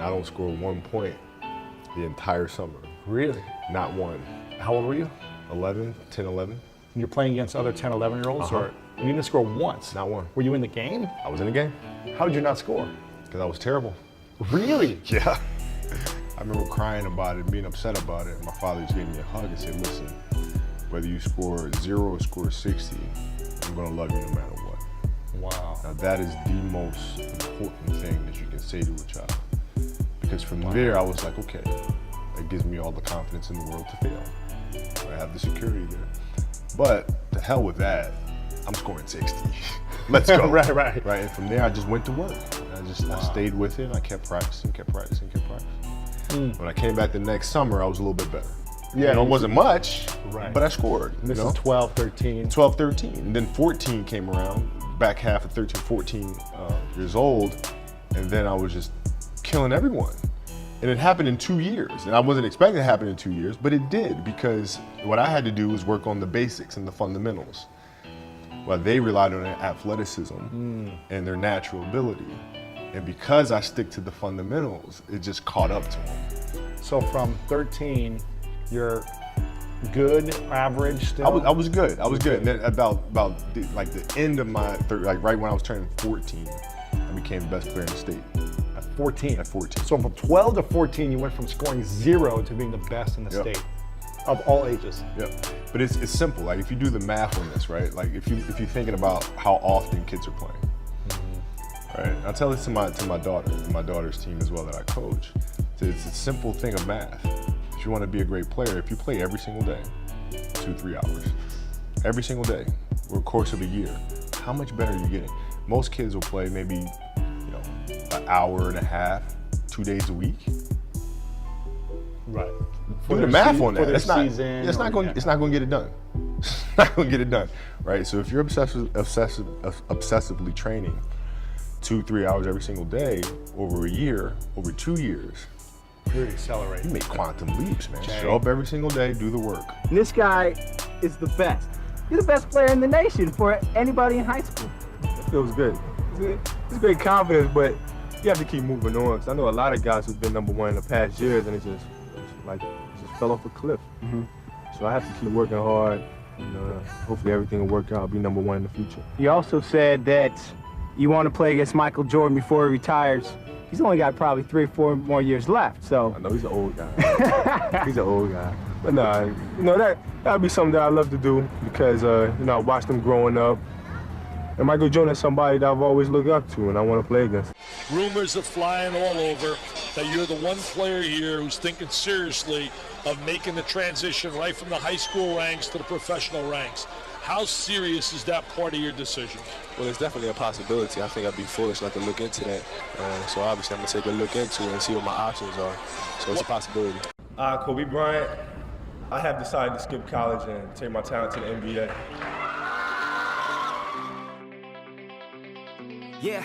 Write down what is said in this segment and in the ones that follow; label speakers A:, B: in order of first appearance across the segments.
A: I don't score 1 point the entire summer.
B: Really?
A: Not one.
B: How old were you?
A: 11, 10, 11.
B: And you're playing against other 10, 11-year-olds? Or you didn't score once?
A: Not one.
B: Were you in the game?
A: I was in the game.
B: How did you not score?
A: Because I was terrible.
B: Really?
A: Yeah. I remember crying about it, being upset about it. My father just gave me a hug and said, listen, whether you score 0 or score 60, I'm gonna love you no matter what.
B: Wow.
A: Now that is the most important thing that you can say to a child. Because from there, I was like, okay, that gives me all the confidence in the world to fail. I have the security there. But to hell with that, I'm scoring 60. Let's go.
B: Right.
A: And from there, I just went to work. I stayed with it. I kept practicing. When I came back the next summer, I was a little bit better.
B: Yeah,
A: it wasn't much, but I scored.
B: This is 12, 13.
A: 12, 13. And then 14 came around, back half of 13, 14 years old, and then I was just killing everyone. And it happened in 2 years. And I wasn't expecting it to happen in 2 years, but it did, because what I had to do was work on the basics and the fundamentals. While they relied on their athleticism and their natural ability. And because I stick to the fundamentals, it just caught up to them.
B: So from 13, you're good, average still?
A: I was good. And then about the end of my right when I was turning 14, I became the best player in the state.
B: At 14?
A: At 14.
B: So from 12 to 14, you went from scoring 0 to being the best in the state of all ages.
A: Yeah, but it's simple. Like if you do the math on this, right? Like if you're thinking about how often kids are playing, right? I tell this to my daughter's team as well that I coach. It's a simple thing of math. If you want to be a great player, if you play every single day, 2-3 hours, every single day, over the course of a year, how much better are you getting? Most kids will play maybe, an hour and a half, 2 days a week.
B: Right.
A: Do the math on that.
B: It's not
A: going to get it done. It's not going to get it done, right? So if you're obsessively training 2-3 hours every single day over a year, over 2 years,
B: you're accelerating.
A: You make quantum leaps, man. Show up every single day, do the work.
C: And this guy is the best. He's the best player in the nation for anybody in high school.
D: It feels good. It's great confidence, but you have to keep moving on. Cause I know a lot of guys who've been #1 in the past years, and it just fell off a cliff. So I have to keep working hard, and hopefully everything will work out. I'll be #1 in the future.
C: He also said that you want to play against Michael Jordan before he retires. He's only got probably 3 or 4 more years left, so.
D: I know he's an old guy. He's an old guy. But that'd be something that I love to do because, I watched him growing up. And Michael Jordan is somebody that I've always looked up to and I want to play against.
E: Rumors are flying all over that you're the one player here who's thinking seriously of making the transition right from the high school ranks to the professional ranks. How serious is that part of your decision?
D: Well, it's definitely a possibility. I think I'd be foolish not to look into that. So obviously I'm going to take a look into it and see what my options are. So it's a possibility. Kobe Bryant, I have decided to skip college and take my talent to the NBA.
F: Yeah.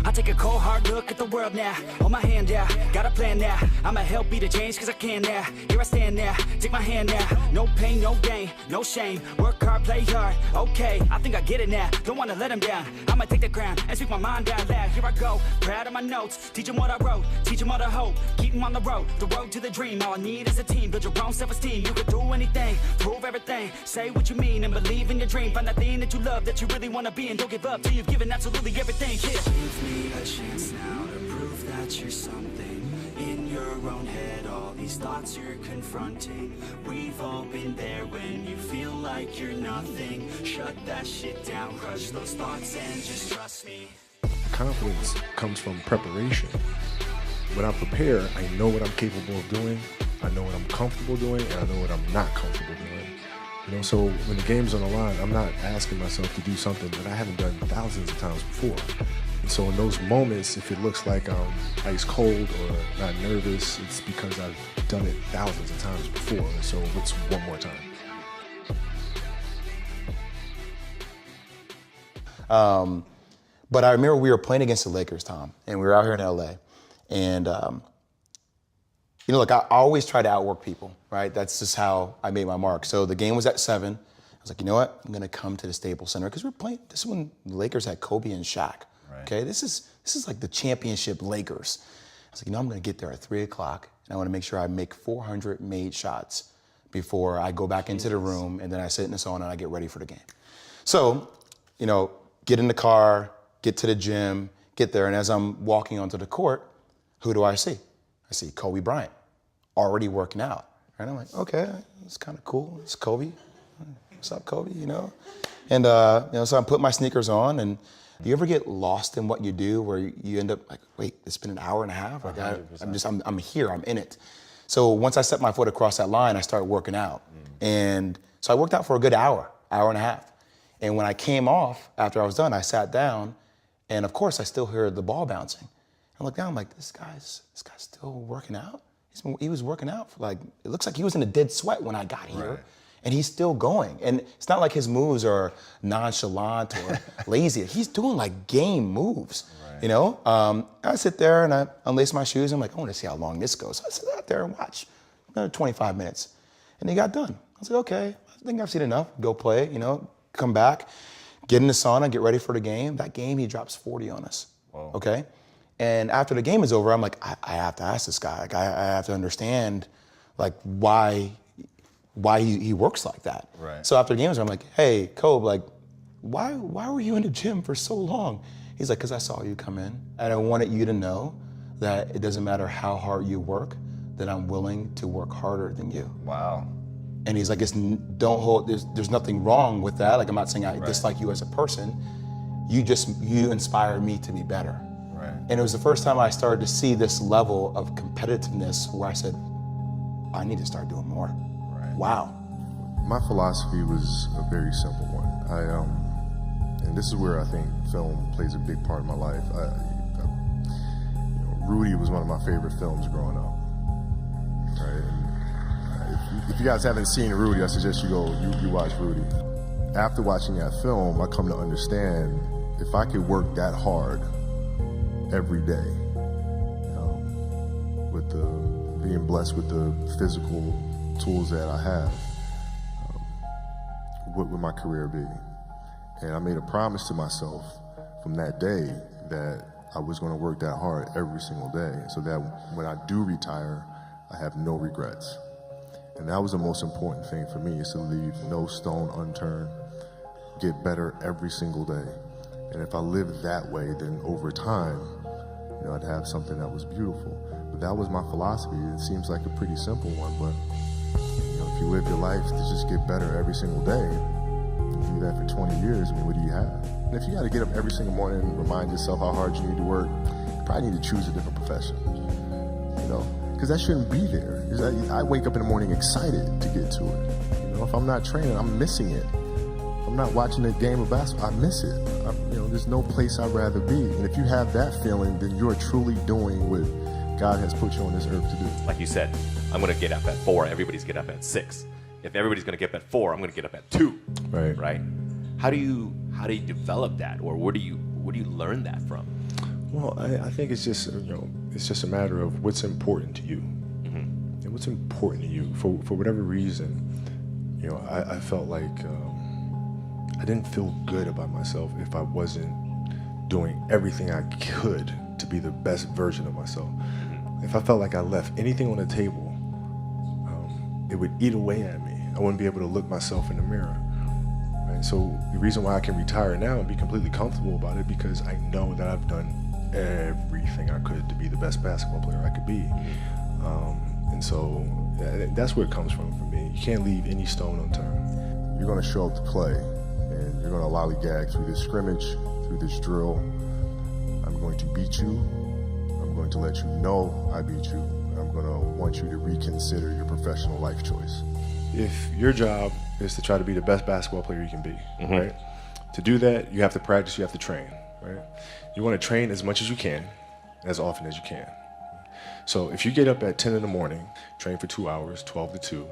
F: I take a cold hard look at the world now. Hold my hand out, got a plan now. I'ma help be the change cause I can now. Here I stand now, take my hand now. No pain, no gain, no shame. Work hard, play hard, okay. I think I get it now, don't wanna let them down. I'ma take the ground and speak my mind out loud. Here I go, proud of my notes. Teach them what I wrote, teach them all the hope. Keep them on the road to the dream. All I need is a team, build your own self-esteem. You can do anything, prove everything. Say what you mean and believe in your dream. Find that thing that you love, that you really wanna be. And don't give up till you've given absolutely everything. Yeah. Give me a chance now to prove that you're something in your own head. All these thoughts you're confronting, we've all been there when you feel like you're nothing. Shut that shit down, crush those thoughts and just trust me.
A: Confidence comes from preparation. When I prepare, I know what I'm capable of doing, I know what I'm comfortable doing, and I know what I'm not comfortable doing. So when the game's on the line, I'm not asking myself to do something that I haven't done thousands of times before. And so in those moments, if it looks like I'm ice cold or not nervous, it's because I've done it thousands of times before. And so it's one more time.
G: But I remember we were playing against the Lakers, Tom, and we were out here in LA. And, look, I always try to outwork people, right? That's just how I made my mark. So the game was at 7. I was like, you know what? I'm going to come to the Staples Center because we're playing. This is when the Lakers had Kobe and Shaq. Right. Okay, this is like the championship Lakers. was like, I'm gonna get there at 3 o'clock, and I wanna make sure I make 400 made shots before I go back into the room, and then I sit in the sauna and I get ready for the game. So, get in the car, get to the gym, get there, and as I'm walking onto the court, who do I see? I see Kobe Bryant, already working out. And I'm like, okay, it's kind of cool. It's Kobe. What's up, Kobe? And so I put my sneakers on, and do you ever get lost in what you do, where you end up like, wait, it's been an hour and a half. Like I'm here, I'm in it. So once I set my foot across that line, I started working out, and so I worked out for a good hour and a half. And when I came off after I was done, I sat down, and of course I still heard the ball bouncing. I looked down, I'm like, this guy's still working out. He was working out for it looks like he was in a dead sweat when I got here. Right. And he's still going. And it's not like his moves are nonchalant or lazy. He's doing like game moves, right. I sit there and I unlace my shoes. I'm like, I want to see how long this goes. So I sit out there and watch another 25 minutes. And he got done. I was like, okay, I think I've seen enough. Go play, come back, get in the sauna, get ready for the game. That game, he drops 40 on us, wow. Okay? And after the game is over, I'm like, I have to ask this guy. Like, I have to understand, like, why he works like that. Right. So after the game was over, I'm like, hey, Kobe, like, why were you in the gym for so long? He's like, because I saw you come in, and I wanted you to know that it doesn't matter how hard you work, that I'm willing to work harder than you.
A: Wow.
G: And he's like, there's nothing wrong with that. Like, I'm not saying I dislike you as a person. You inspired me to be better. Right. And it was the first time I started to see this level of competitiveness where I said, I need to start doing more. Right. Wow.
A: My philosophy was a very simple one. And this is where I think film plays a big part of my life. Rudy was one of my favorite films growing up. Right? And if you guys haven't seen Rudy, I suggest you watch Rudy. After watching that film, I come to understand if I could work that hard every day, with being blessed with the physical tools that I have, what would my career be? And I made a promise to myself from that day that I was going to work that hard every single day, so that when I do retire, I have no regrets. And that was the most important thing for me, is to leave no stone unturned, get better every single day. And if I lived that way, then over time, I'd have something that was beautiful. But that was my philosophy. It seems like a pretty simple one, but if you live your life to just get better every single day, you do that for 20 years, what do you have? And if you got to get up every single morning and remind yourself how hard you need to work, you probably need to choose a different profession, because that shouldn't be there. I wake up in the morning excited to get to it. If I'm not training, I'm missing it. If I'm not watching a game of basketball, I miss it. There's no place I'd rather be. And if you have that feeling, then you're truly doing what God has put you on this earth to do.
H: Like you said, I'm going to get up at 4. Everybody's get up at 6. If everybody's going to get up at 4, I'm going to get up at 2.
A: Right.
H: Right. How do you develop that, or where do you learn that from?
A: Well, I think it's just it's just a matter of what's important to you, and what's important to you for whatever reason. I felt like I didn't feel good about myself if I wasn't doing everything I could to be the best version of myself. If I felt like I left anything on the table, it would eat away at me. I wouldn't be able to look myself in the mirror. Right? So the reason why I can retire now and be completely comfortable about it, because I know that I've done everything I could to be the best basketball player I could be. And so that's where it comes from for me. You can't leave any stone unturned. You're going to show up to play, and you're going to lollygag through this scrimmage, through this drill. I'm going to beat you. I'm going to let you know I beat you. I'm going to want you to reconsider your professional life choice. If your job is to try to be the best basketball player you can be, right? To do that, you have to practice, you have to train, right? You want to train as much as you can, as often as you can. So if you get up at 10 in the morning, train for 2 hours, 12 to 2,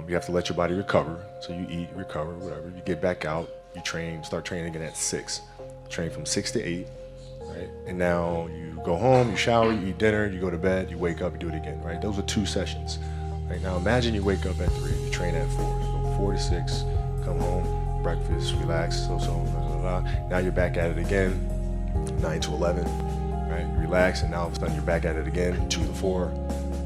A: you have to let your body recover. So you eat, recover, whatever. You get back out, you train, start training again at 6. Train from 6 to 8, right? And now you go home, you shower, you eat dinner, you go to bed, you wake up, you do it again, right? Those are 2 sessions. Right? Now imagine you wake up at 3, you train at 4, you go 4 to 6, come home, breakfast, relax, so, blah, blah, blah. Now you're back at it again, 9 to 11, right? right? You relax, and now all of a sudden you're back at it again, 2 to 4,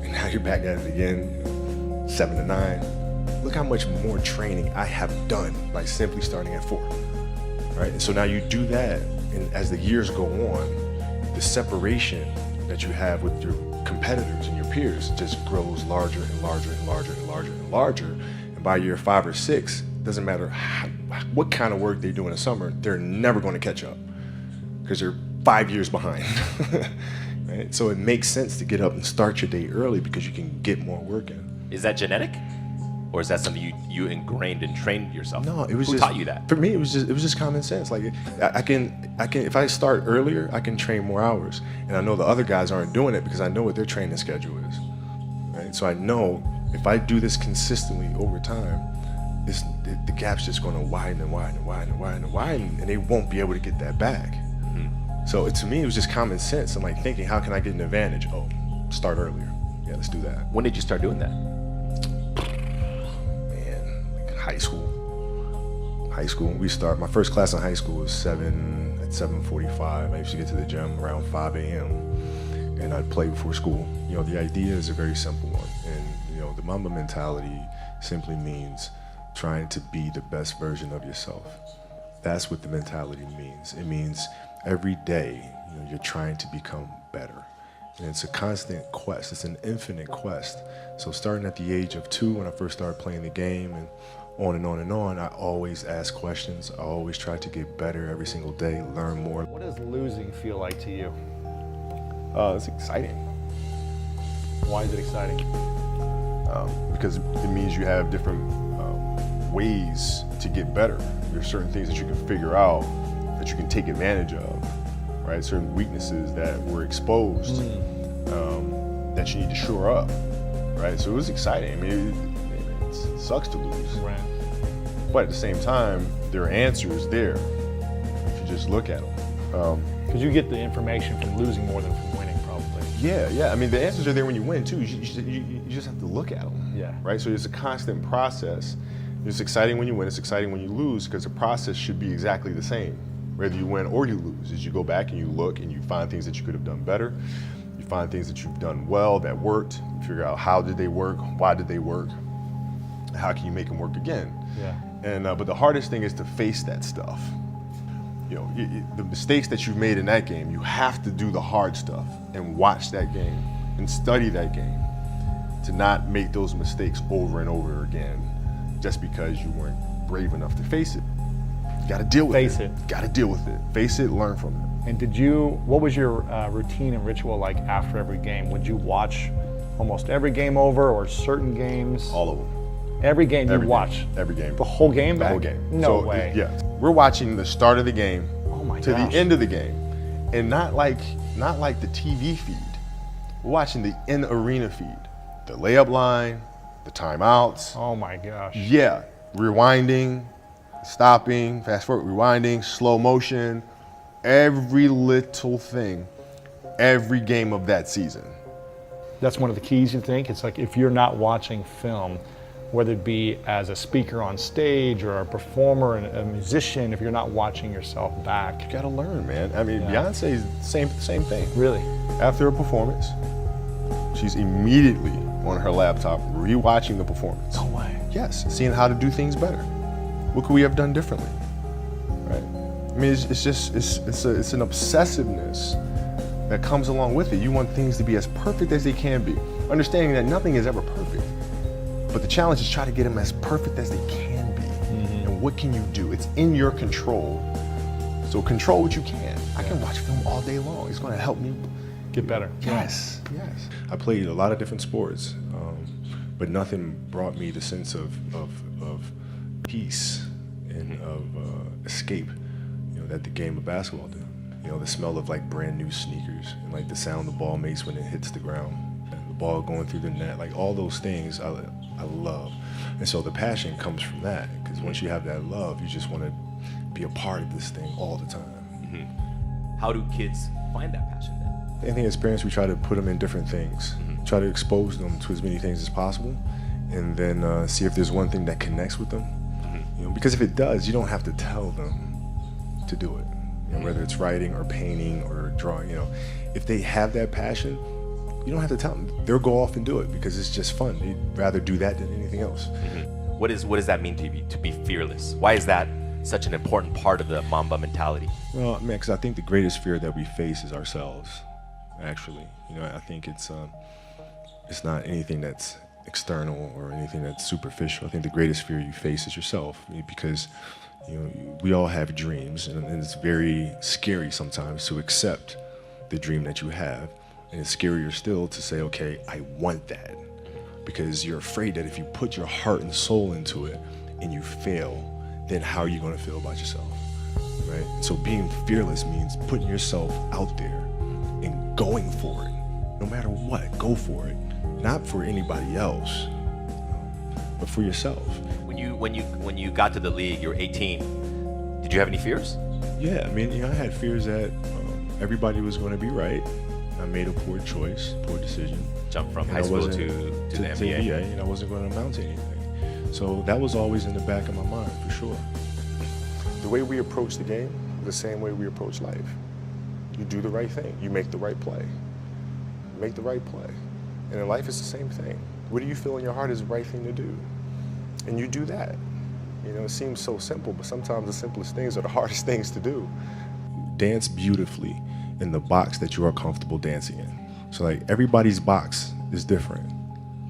A: and now you're back at it again, 7 to 9. Look how much more training I have done by simply starting at 4, right? And so now you do that, and as the years go on, the separation that you have with your competitors and your peers just grows larger and larger and larger and larger and larger. And by year 5 or 6, doesn't matter what kind of work they do in the summer, they're never going to catch up because they're 5 years behind. Right? So it makes sense to get up and start your day early because you can get more work in.
H: Is that genetic? Or is that something you ingrained and trained yourself?
A: No, it was
H: Who
A: just,
H: taught you that?
A: For me, it was just common sense. Like I can if I start earlier, I can train more hours, and I know the other guys aren't doing it because I know what their training schedule is. Right? So I know if I do this consistently over time, the gap's just going to widen and widen and widen and widen and widen, and they won't be able to get that back. So to me, it was just common sense. I'm like thinking, how can I get an advantage? Oh, start earlier. Yeah, let's do that.
H: When did you start doing that?
A: High school. We start. My first class in high school was 7:45. I used to get to the gym around 5 a.m. and I'd play before school. You know, the idea is a very simple one, and you know, the Mamba mentality simply means trying to be the best version of yourself. That's what the mentality means. It means every day, you know, you're trying to become better. And it's a constant quest. It's an infinite quest. So starting at the age of 2, when I first started playing the game, and on and on and on, I always ask questions. I always try to get better every single day, learn more.
B: What does losing feel like to you?
A: It's exciting.
B: Why is it exciting?
A: Because it means you have different ways to get better. There's certain things that you can figure out that you can take advantage of, right? Certain weaknesses that were exposed that you need to shore up, right? So it was exciting. I mean, it sucks to lose.
B: Right.
A: But at the same time, there are answers there if you just look at them.
B: Because you get the information from losing more than from winning, probably.
A: Yeah. I mean, the answers are there when you win too. You just have to look at them.
B: Yeah.
A: Right. So it's a constant process. It's exciting when you win. It's exciting when you lose because the process should be exactly the same, whether you win or you lose. As you go back and you look and you find things that you could have done better. You find things that you've done well that worked. You figure out how did they work, why did they work, how can you make them work again.
B: Yeah.
A: And but the hardest thing is to face that stuff. You know, the mistakes that you've made in that game, you have to do the hard stuff and watch that game and study that game to not make those mistakes over and over again just because you weren't brave enough to face it. You got to deal with it.
B: Face it.
A: Got to deal with it. Face it, learn from it.
B: And what was your routine and ritual like after every game? Would you watch almost every game over or certain games?
A: All of them.
B: Every game you watch?
A: Every game.
B: The whole game back?
A: The whole game.
B: No way.
A: Yeah. We're watching the start of the game to
B: gosh.
A: the end of the game. And not like the TV feed. We're watching the in-arena feed. The layup line, the timeouts.
B: Oh my gosh.
A: Yeah. Rewinding, stopping, fast forward, rewinding, slow motion, every little thing, every game of that season.
B: That's one of the keys, you think? It's like if you're not watching film, whether it be as a speaker on stage or a performer and a musician, if you're not watching yourself back.
A: You gotta learn, man. I mean, Beyonce's same thing.
B: Really?
A: After a performance, she's immediately on her laptop rewatching the performance.
B: No way.
A: Yes, seeing how to do things better. What could we have done differently? Right? I mean, it's an obsessiveness that comes along with it. You want things to be as perfect as they can be, understanding that nothing is ever perfect. But the challenge is try to get them as perfect as they can be. And what can you do? It's in your control. So control what you can. I can watch film all day long. It's going to help me
B: get better.
A: Yes. I played a lot of different sports, but nothing brought me the sense of peace and of escape, you know, that the game of basketball did. You know, the smell of like brand new sneakers and like the sound the ball makes when it hits the ground, and the ball going through the net, like all those things I love. And so the passion comes from that, because once you have that love, you just want to be a part of this thing all the time.
H: How do kids find that passion then?
A: I think as parents, we try to put them in different things, try to expose them to as many things as possible, and then see if there's one thing that connects with them. You know, because if it does, you don't have to tell them to do it. You know, whether it's writing or painting or drawing, you know, if they have that passion, you don't have to tell them. They'll go off and do it because it's just fun. They'd rather do that than anything else.
H: Mm-hmm. What does that mean to be fearless? Why is that such an important part of the Mamba mentality?
A: Well, man, because I think the greatest fear that we face is ourselves, actually. I think it's not anything that's external or anything that's superficial. I think the greatest fear you face is yourself, because we all have dreams, and it's very scary sometimes to accept the dream that you have, and it's scarier still to say, okay, I want that, because you're afraid that if you put your heart and soul into it and you fail, then how are you going to feel about yourself, right? So being fearless means putting yourself out there and going for it, no matter what. Go for it, not for anybody else, but for yourself.
H: When you got to the league, you were 18. Did you have any fears?
A: Yeah, I mean, I had fears that everybody was going to be right. I made a poor choice, poor decision.
H: Jump from high school to the NBA.
A: And I wasn't going to amount to anything. So that was always in the back of my mind, for sure. The way we approach the game, the same way we approach life. You do the right thing. You make the right play. Make the right play. And in life, it's the same thing. What do you feel in your heart is the right thing to do? And you do that. It seems so simple, but sometimes the simplest things are the hardest things to do. Dance beautifully in the box that you are comfortable dancing in. So everybody's box is different.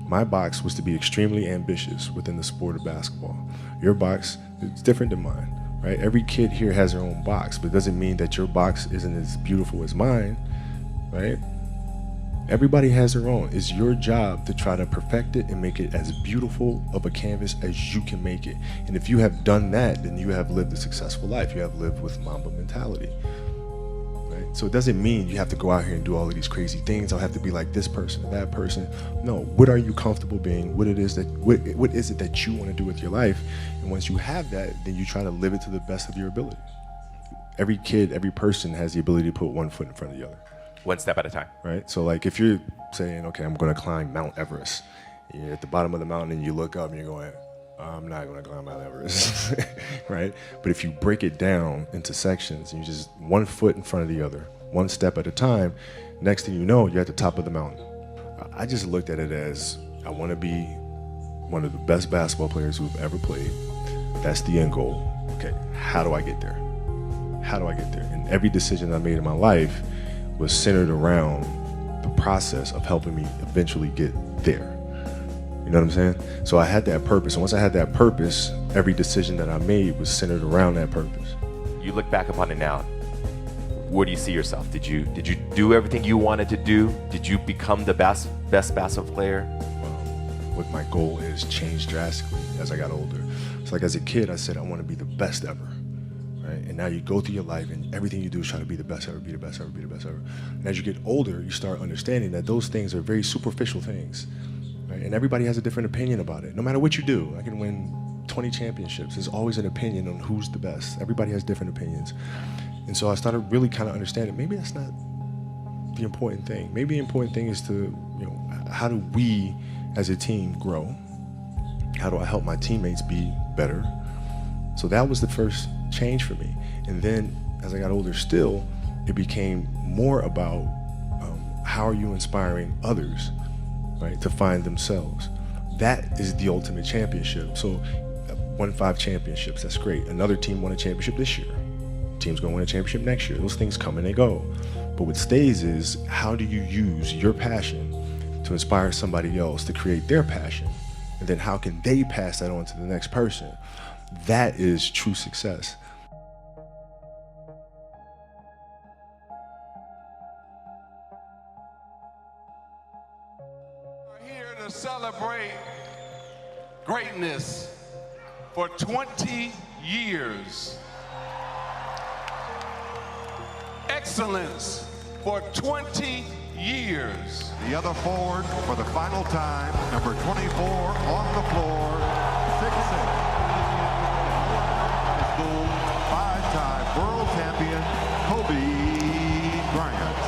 A: My box was to be extremely ambitious within the sport of basketball. Your box is different than mine, right? Every kid here has their own box, but it doesn't mean that your box isn't as beautiful as mine, right? Everybody has their own. It's your job to try to perfect it and make it as beautiful of a canvas as you can make it. And if you have done that, then you have lived a successful life. You have lived with Mamba mentality. So it doesn't mean you have to go out here and do all of these crazy things. I'll have to be like this person or that person. No, what are you comfortable being? What is it that you want to do with your life? And once you have that, then you try to live it to the best of your ability. Every kid, every person has the ability to put one foot in front of the other.
H: One step at a time.
A: Right? So if you're saying, okay, I'm going to climb Mount Everest, you're at the bottom of the mountain and you look up and you're going, I'm not going to climb Mount Everest, right? But if you break it down into sections and you just one foot in front of the other, one step at a time, next thing you know, you're at the top of the mountain. I just looked at it as I want to be one of the best basketball players who've ever played. That's the end goal. Okay, how do I get there? How do I get there? And every decision I made in my life was centered around the process of helping me eventually get there. You know what I'm saying? So I had that purpose. And once I had that purpose, every decision that I made was centered around that purpose.
H: You look back upon it now, where do you see yourself? Did you do everything you wanted to do? Did you become the best basketball player?
A: What my goal is changed drastically as I got older. So as a kid, I said, I want to be the best ever. Right? And now you go through your life and everything you do is try to be the best ever, be the best ever, be the best ever. And as you get older, you start understanding that those things are very superficial things. Right? And everybody has a different opinion about it. No matter what you do, I can win 20 championships. There's always an opinion on who's the best. Everybody has different opinions. And so I started really kind of understanding maybe that's not the important thing. Maybe the important thing is to, how do we as a team grow? How do I help my teammates be better? So that was the first change for me. And then as I got older still, it became more about how are you inspiring others, right, to find themselves. That is the ultimate championship. So won 5 championships, that's great. Another team won a championship this year. Team's gonna win a championship next year. Those things come and they go. But what stays is how do you use your passion to inspire somebody else to create their passion? And then how can they pass that on to the next person? That is true success.
I: We're here to celebrate greatness for 20 years. Excellence for 20 years.
J: The other forward for the final time, number 24 on the floor, 6'6". High school, 5-time world champion, Kobe Bryant.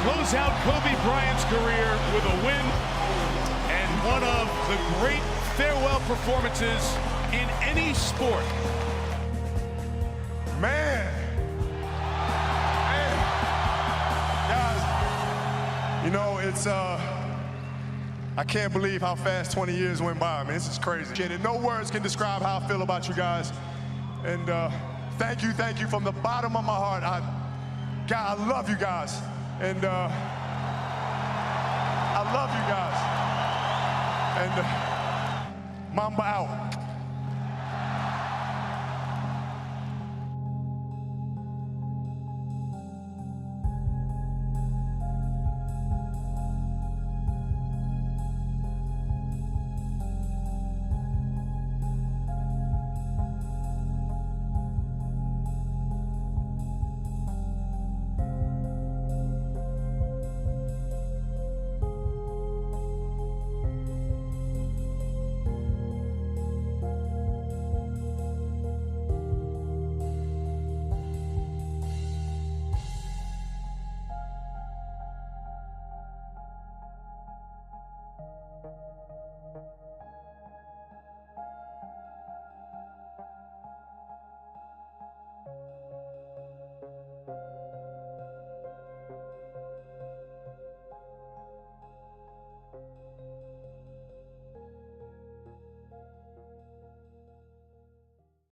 K: Close out Kobe Bryant's career with a win and one of the great farewell performances in any sport.
I: Man,
D: You know, it's, I can't believe how fast 20 years went by. I mean, this is crazy. And no words can describe how I feel about you guys. And thank you from the bottom of my heart. God, I love you guys. And I love you guys. And Mamba out.